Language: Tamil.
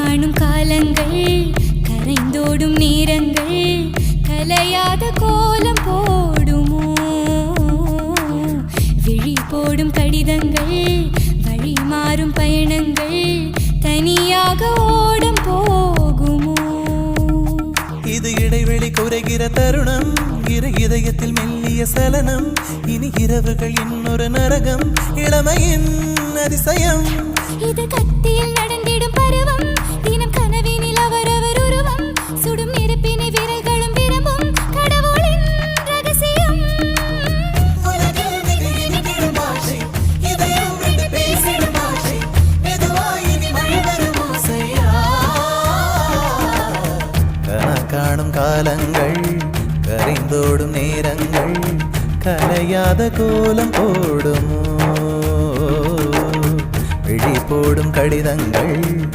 காணும் காலங்கள் கரைந்தோடும் நேரங்கள் கலையாத கோலம் போடுமோ விழி போடும் கடிதங்கள் வழி மாறும் பயணங்கள் தனியாக ஓடம் போகுமோ இது இடைவெளி குறைகிற தருணம் இரு இதயத்தில் மெல்லிய சலனம் இனி இரவுகள் இன்னொரு நரகம் இளமையின் அதிசயம் இது கத்தியில் நடந்திடும் பருவம் தினம் கனவினில் அவரவர் உருவம் சுடும் நெருப்பினை விரல்களும் விரும்பும் கடவுளின் ரகசியம் காணும் காலங்கள் கரைந்தோடும் நேரங்கள் கலையாத கோலம் போடுமோ விழி போடும் கடிதங்கள்